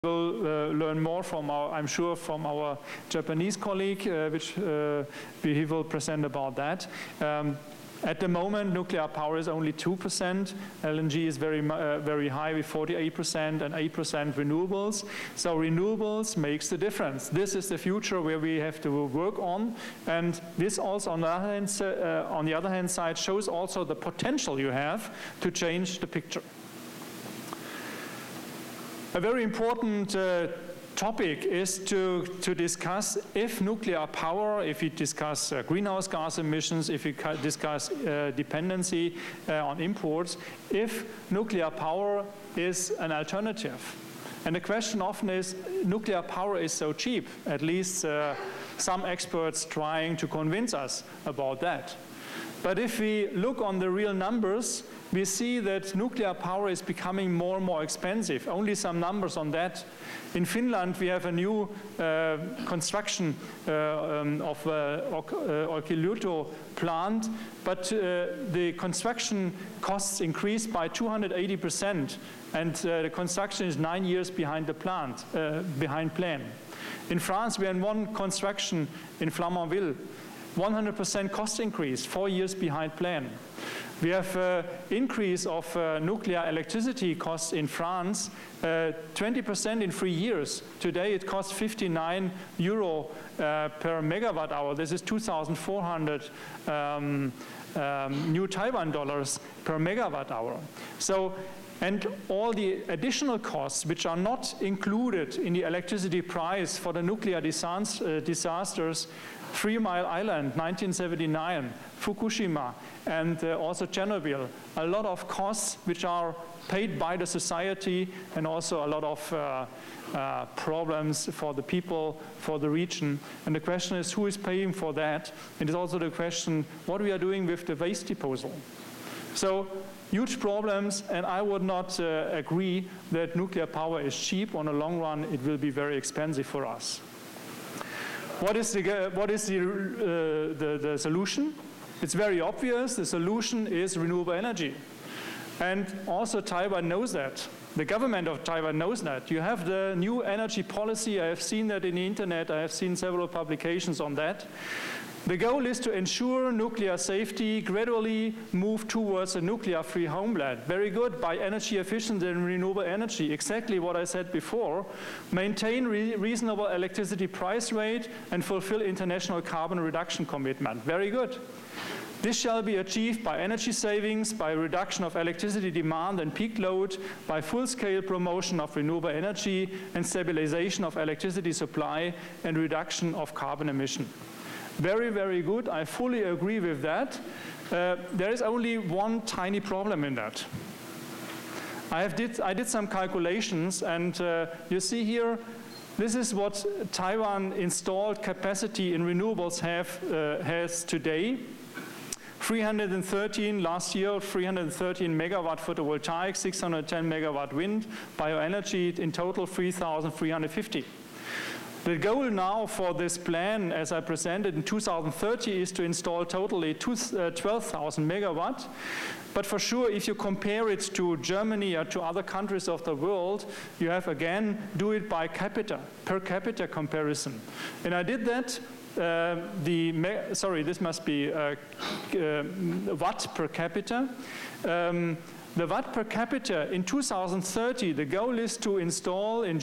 will learn more from I'm sure, from our Japanese colleague, which he will present about that. At the moment, nuclear power is only 2%. LNG is very high with 48% and 8% renewables. So renewables makes the difference. This is the future where we have to work on. And this also, on the other hand side, shows also the potential you have to change the picture. A very important topic is to discuss if nuclear power, if we discuss greenhouse gas emissions, if we discuss dependency on imports, if nuclear power is an alternative. And the question often is, nuclear power is so cheap, at least some experts trying to convince us about that. But if we look on the real numbers, we see that nuclear power is becoming more and more expensive. Only some numbers on that. In Finland, we have a new construction of Olkiluoto plant, but the construction costs increased by 280%, and the construction is 9 years behind the plant, behind plan. In France, we had one construction in Flamanville, 100% cost increase, 4 years behind plan. We have increase of nuclear electricity costs in France, 20% in 3 years. Today it costs 59 euro per megawatt hour. This is 2,400 new Taiwan dollars per megawatt hour. So, and all the additional costs which are not included in the electricity price for the nuclear disasters, 3 Mile Island, 1979, Fukushima, and also Chernobyl. A lot of costs which are paid by the society, and also a lot of problems for the people, for the region. And the question is, who is paying for that? It is also the question, what we are doing with the waste disposal. So, huge problems, and I would not agree that nuclear power is cheap. On the long run, it will be very expensive for us. What is the solution? It's very obvious. The solution is renewable energy. And also Taiwan knows that. The government of Taiwan knows that. You have the new energy policy. I have seen that in the internet. I have seen several publications on that. The goal is to ensure nuclear safety, gradually move towards a nuclear-free homeland. Very good, by energy efficient and renewable energy. Exactly what I said before. Maintain reasonable electricity price rate and fulfill international carbon reduction commitment. Very good. This shall be achieved by energy savings, by reduction of electricity demand and peak load, by full-scale promotion of renewable energy and stabilization of electricity supply and reduction of carbon emission. Very, very good. I fully agree with that. There is only one tiny problem in that. I did some calculations, and you see here, this is what Taiwan installed capacity in renewables has today. 313 last year, 313 megawatt photovoltaic, 610 megawatt wind, bioenergy, in total 3,350. The goal now for this plan, as I presented in 2030, is to install totally 12,000 megawatt. But for sure, if you compare it to Germany or to other countries of the world, you have again, do it by capita, per capita comparison. And I did that. This must be watt per capita. The watt per capita in 2030, the goal is to install in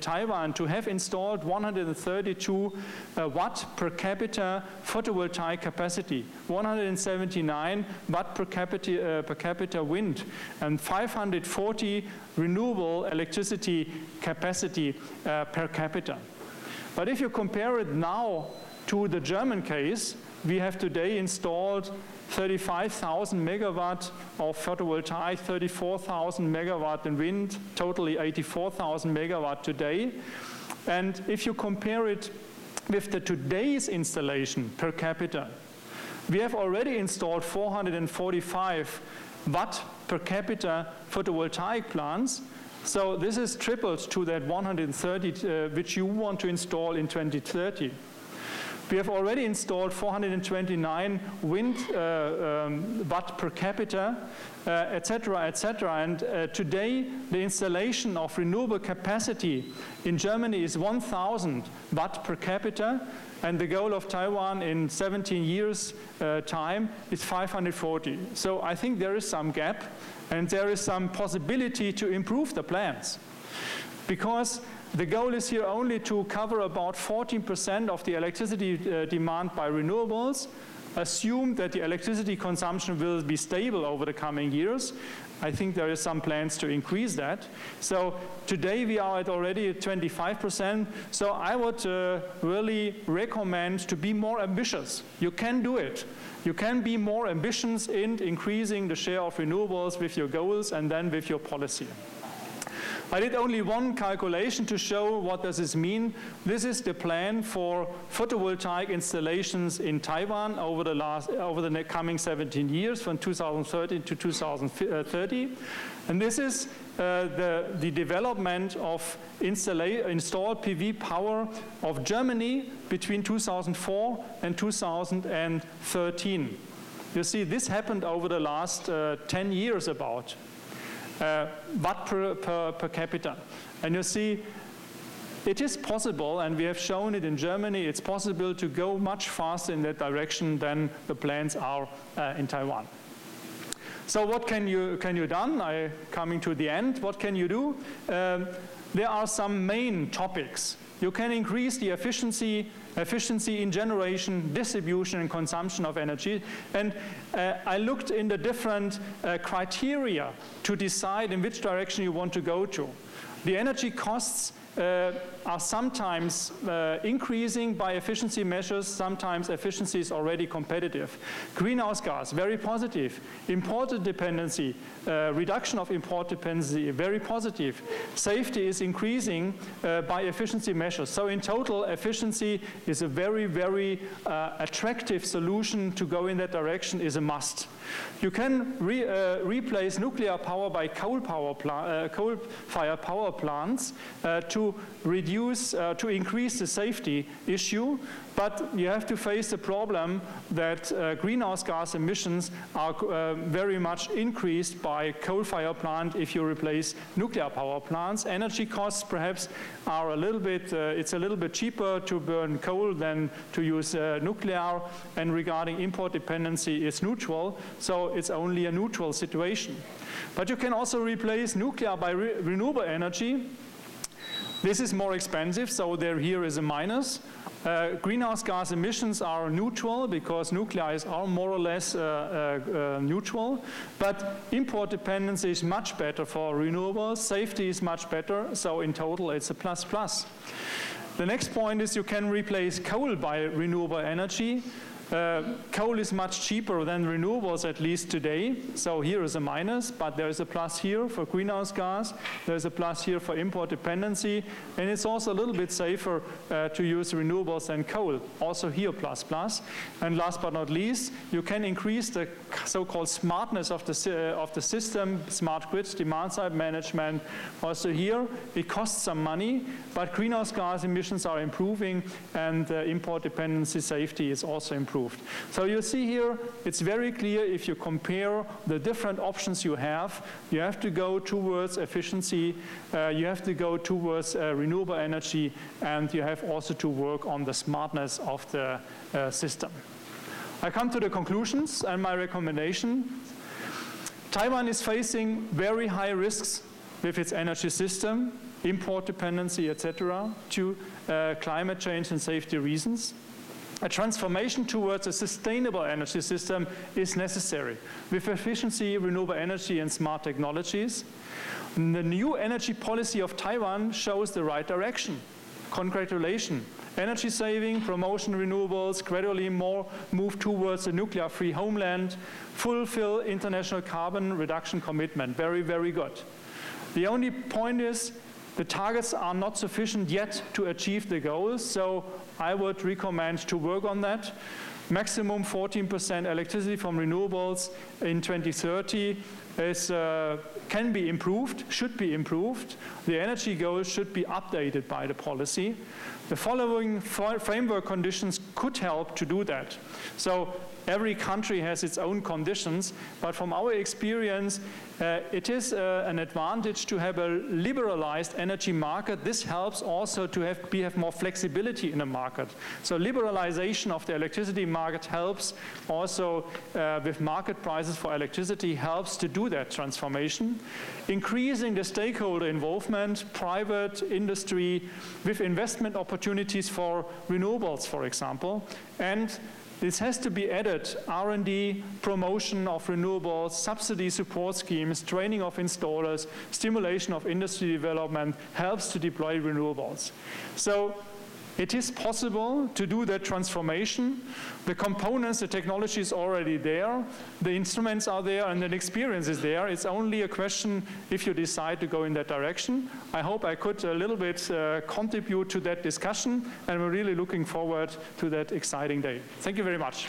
Taiwan, to have installed 132 watt per capita photovoltaic capacity, 179 watt per capita wind, and 540 renewable electricity capacity per capita. But if you compare it now to the German case, we have today installed 35,000 megawatt of photovoltaic, 34,000 megawatt in wind, totally 84,000 megawatt today. And if you compare it with the today's installation per capita, we have already installed 445 watt per capita photovoltaic plants. So this is tripled to that 130 which you want to install in 2030. We have already installed 429 wind watt per capita, etc., etc. And today, the installation of renewable capacity in Germany is 1,000 watt per capita, and the goal of Taiwan in 17 years' time is 540. So I think there is some gap, and there is some possibility to improve the plans. Because the goal is here only to cover about 14% of the electricity demand by renewables. Assume that the electricity consumption will be stable over the coming years. I think there is some plans to increase that. So today we are at already 25%. So I would really recommend to be more ambitious. You can do it. You can be more ambitious in increasing the share of renewables with your goals and then with your policy. I did only one calculation to show what does this mean. This is the plan for photovoltaic installations in Taiwan over the coming 17 years, from 2013 to 2030. And this is the development of installed PV power of Germany between 2004 and 2013. You see, this happened over the last 10 years about. Watt per capita. And you see, it is possible, and we have shown it in Germany, it's possible to go much faster in that direction than the plans are in Taiwan. So what can you done? I'm coming to the end. What can you do? There are some main topics. You can increase the efficiency in generation, distribution, and consumption of energy. And I looked in the different criteria to decide in which direction you want to go to. The energy costs are sometimes increasing by efficiency measures, sometimes efficiency is already competitive. Greenhouse gas, very positive. Import dependency, reduction of import dependency, very positive. Safety is increasing by efficiency measures. So in total, efficiency is a very, very attractive solution to go in that direction, is a must. You can replace nuclear power by coal-fired power plants to increase the safety issue, but you have to face the problem that greenhouse gas emissions are very much increased by coal-fired plant if you replace nuclear power plants. Energy costs perhaps are a little bit, it's a little bit cheaper to burn coal than to use nuclear, and regarding import dependency, it's neutral, so it's only a neutral situation. But you can also replace nuclear by renewable energy. This is more expensive, so here is a minus. Greenhouse gas emissions are neutral because nuclei are more or less neutral, but import dependency is much better for renewables, safety is much better, so in total it's a plus-plus. The next point is you can replace coal by renewable energy. Coal is much cheaper than renewables, at least today, so here is a minus, but there is a plus here for greenhouse gas, there's a plus here for import dependency, and it's also a little bit safer to use renewables than coal, also here plus. And last but not least, you can increase the so-called smartness of the system, smart grids, demand-side management. Also here, it costs some money, but greenhouse gas emissions are improving, and import dependency safety is also improving. So you see here, it's very clear if you compare the different options you have to go towards efficiency, you have to go towards renewable energy, and you have also to work on the smartness of the system. I come to the conclusions and my recommendation. Taiwan is facing very high risks with its energy system, import dependency, etc., to climate change and safety reasons. A transformation towards a sustainable energy system is necessary with efficiency, renewable energy, and smart technologies. And the new energy policy of Taiwan shows the right direction. Congratulations. Energy saving, promotion renewables, gradually more move towards a nuclear-free homeland, fulfill international carbon reduction commitment. Very, very good. The only point is the targets are not sufficient yet to achieve the goals, so I would recommend to work on that. Maximum 14% electricity from renewables in 2030, can be improved, should be improved. The energy goals should be updated by the policy. The following framework conditions could help to do that. So every country has its own conditions, but from our experience, it is an advantage to have a liberalized energy market. This helps also to have more flexibility in the market. So liberalization of the electricity market helps also with market prices for electricity, helps to do that transformation. Increasing the stakeholder involvement, private industry, with investment opportunities for renewables, for example, and this has to be added: R&D, promotion of renewables, subsidy support schemes, training of installers, stimulation of industry development helps to deploy renewables. So it is possible to do that transformation. The components, the technology is already there, the instruments are there, and the experience is there. It's only a question if you decide to go in that direction. I hope I could a little bit contribute to that discussion, and we're really looking forward to that exciting day. Thank you very much.